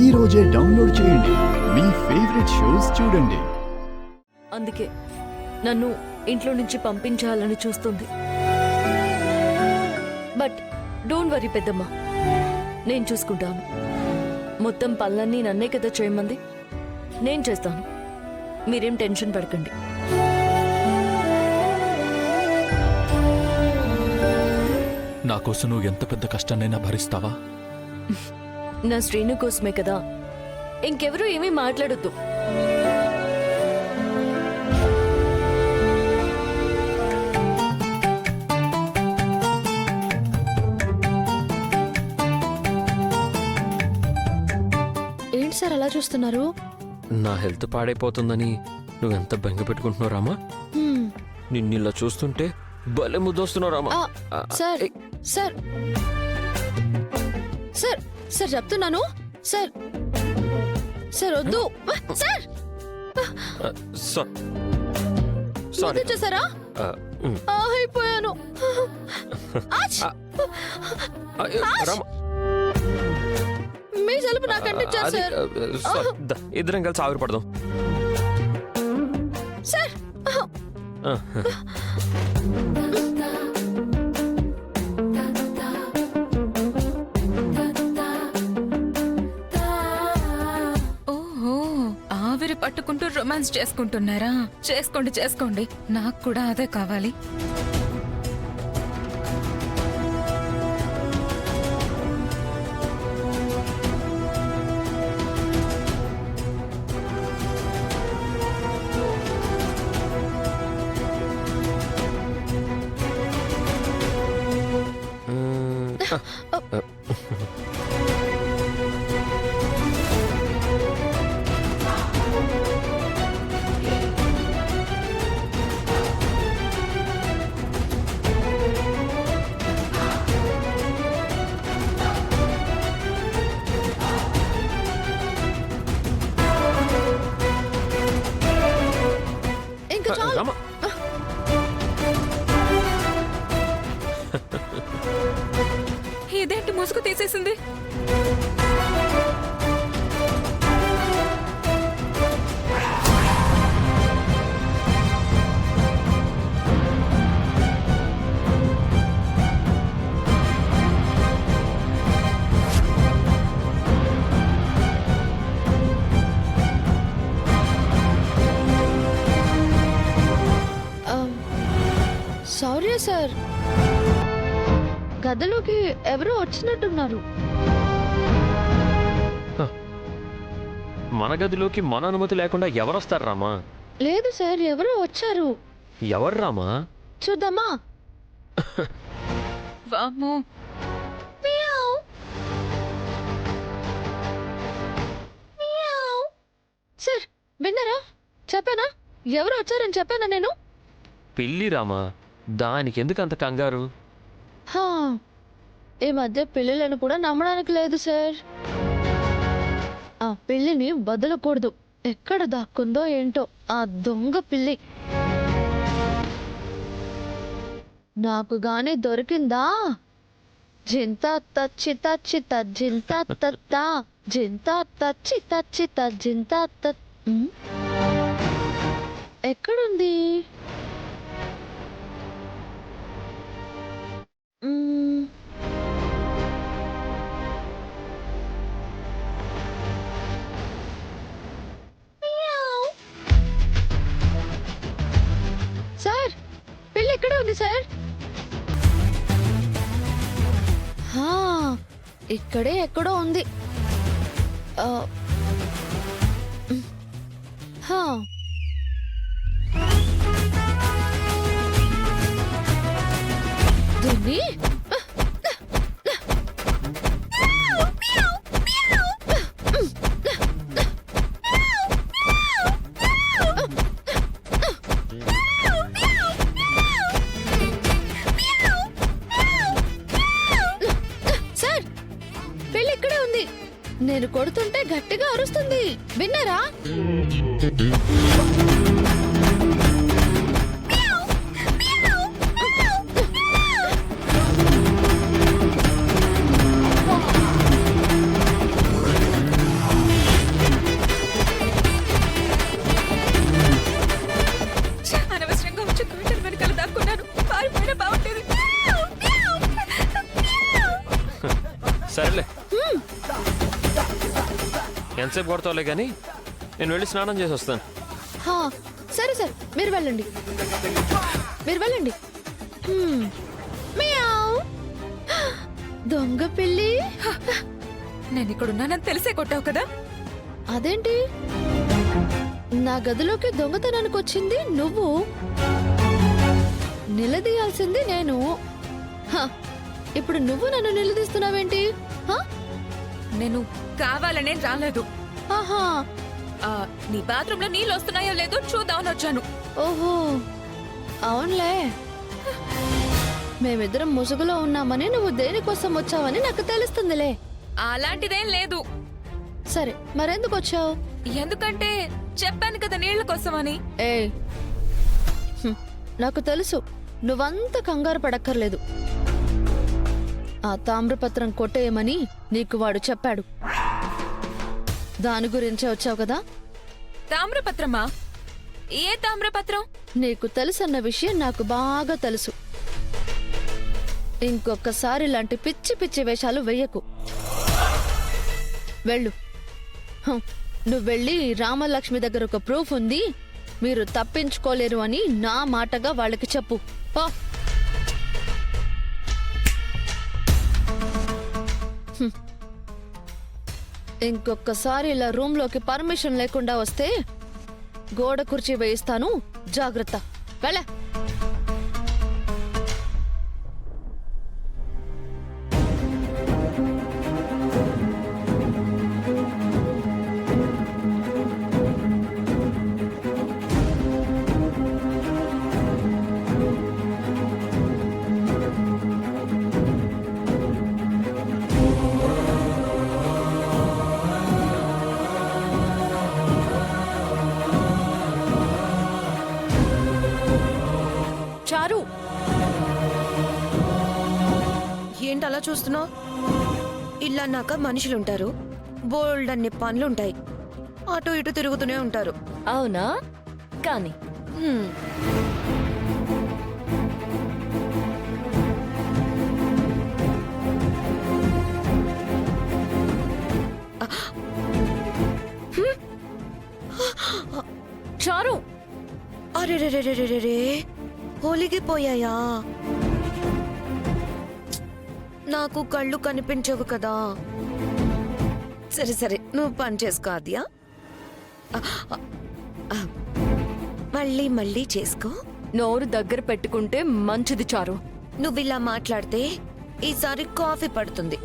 ఈ రోజే డౌన్లోడ్ చేయండి. మీ ఫేవరెట్ షోస్ చూడండి. అందుకే నన్ను ఇంట్లో నుంచి పంపించాలని చూస్తుంది. బట్ డోంట్ వరీ పెద్దమ్మ, నేను చూసుకుంటాను. మొత్తం పనులన్నీ నన్నే కదా చేయమంది, నేను చేస్తాను. మీరేం టెన్షన్ పడకండి. నా కోసం నువ్వు ఎంత పెద్ద కష్టాన్నైనా భరిస్తావా? నా శ్రీను కోసమే కదా, ఇంకెవరూ ఏమీ మాట్లాడొద్దు. ఏంటి సార్ అలా చూస్తున్నారు? నా హెల్త్ పాడైపోతుందని నువ్వెంత బెంగ పెట్టుకుంటున్నావు రామా? నిన్నిలా చూస్తుంటే భలే ముద్దొస్తున్నావు Rama. Sir sir sir sir చెప్తున్నాను సార్. సార్ వద్దు సార్. సారీ చూసారా? అయిపోయాను. రామా, మీ జలుబు నాకు అంటించారు సార్. ఇద్దరం కలిసి ఆవిరి పడదాం సార్. ఓహో, ఆవిరి పట్టుకుంటూ రొమాన్స్ చేసుకుంటున్నారా? చేసుకోండి చేసుకోండి, నాకు కూడా అదే కావాలి. ఇంకా చాలు. రామా, ఇదేంటి ముసుగు తీసేసింది? సారీ సార్, గదిలోకి ఎవరో వచ్చినట్టున్నారు. మన గదిలోకి మన అనుమతి లేకుండా ఎవరొస్తారు రామా? లేదు సార్, ఎవరో వచ్చారు. ఎవరు రామా? చూద్దామా? వామ్మో, మియావ్. మియావ్. సార్ విన్నారా? చెప్పానా ఎవరు వచ్చారని? చెప్పానా నేను? పిల్లి రామా, దానికి ఎందుకు అంత కంగారు? హా, ఈ మధ్య పిల్లలను కూడా నమ్మడానికి లేదు సార్. ఆ పిల్లిని వదలకూడదు. ఎక్కడ దాక్కుందో ఏంటో ఆ దొంగ పిల్లి. నాకు గాని దొరికిందా, జింత తచ్చి తచ్చి జింత తత్త జింత తచ్చి తచ్చి జింత తత్. ఎక్కడుంది? సార్, పిల్లి ఎక్కడ ఉంది సార్? ఇక్కడే ఎక్కడో ఉంది. దీన్ని సార్, పిల్లి ఇక్కడే ఉంది. నేను కొడుతుంటే గట్టిగా అరుస్తుంది. విన్నారా? ఎంతసేపు కొడతావులే కానీ నేను వెళ్ళి స్నానం చేసి వస్తాను. హా, సరే సరే మీరు వెళ్ళండి, మీరు వెళ్ళండి. మియావ్. దొంగ పిల్లి. నేను ఇక్కడున్నానని తెలిసే కొట్టావు కదా. అదేంటి నా గదిలోకి దొంగతనానికి వచ్చింది నువ్వు, నిలదీయాల్సింది నేను. హ, ఇప్పుడు నువ్వు నన్ను నిలదీస్తున్నావేంటి? హ? నేను కావాలనే రాలేదు. ఆహా, నీ బాత్రూంలో నీళ్ళు వస్తున్నాయో లేదో చూద్దామని వచ్చాను. ఓహో అవునులే, మేమిద్దరం ముసుగులో ఉన్నామని నువ్వు దేనికోసం వచ్చావని నాకు తెలుస్తుందిలే. అలాంటిదేం లేదు. సరే మరెందుకు వచ్చావు? ఎందుకంటే చెప్పాను కదా నీళ్ల కోసమని. ఏ నాకు తెలుసు, నువ్వంత కంగారు పడక్కర్లేదు. ఆ తామ్రపత్రం కొట్టేయమని నీకు వాడు చెప్పాడు. దాని గురించే వచ్చావు కదా. తామ్రపత్రమా? ఏ తామ్రపత్రం? నీకు తెలుసన్న విషయం నాకు బాగా తెలుసు. ఇంకొకసారి ఇలాంటి పిచ్చి పిచ్చి వేషాలు వెయ్యకు. వెళ్ళు. హం, నువ్వు వెళ్ళి రామలక్ష్మి దగ్గర ఒక ప్రూఫ్ ఉంది, మీరు తప్పించుకోలేరు అని నా మాటగా వాళ్ళకి చెప్పు. పో. ఇంకొకసారి ఇలా రూమ్లోకి పర్మిషన్ లేకుండా వస్తే గోడ కుర్చీ వేయిస్తాను, జాగ్రత్త. వెళ్ళ. చారు, ఏంటి అలా చూస్తున్నావు? ఇల్లు అన్నాక మనుషులుంటారు, బోల్డ్ అన్ని పనులుంటాయి, అటు ఇటు తిరుగుతూనే ఉంటారు. అవునా? కానీ హ్మ్. చారు, అరెరెరెరెరెరే, ఒలిగిపోయాయా? నాకు కళ్ళు కనిపించవు కదా. సరే సరే నువ్వు పని చేసుకో ఆద్యా. మళ్ళీ మళ్ళీ చేసుకో. నోరు దగ్గర పెట్టుకుంటే మంచిది చారు. నువ్వు ఇలా మాట్లాడితే ఈసారి కాఫీ పడుతుంది.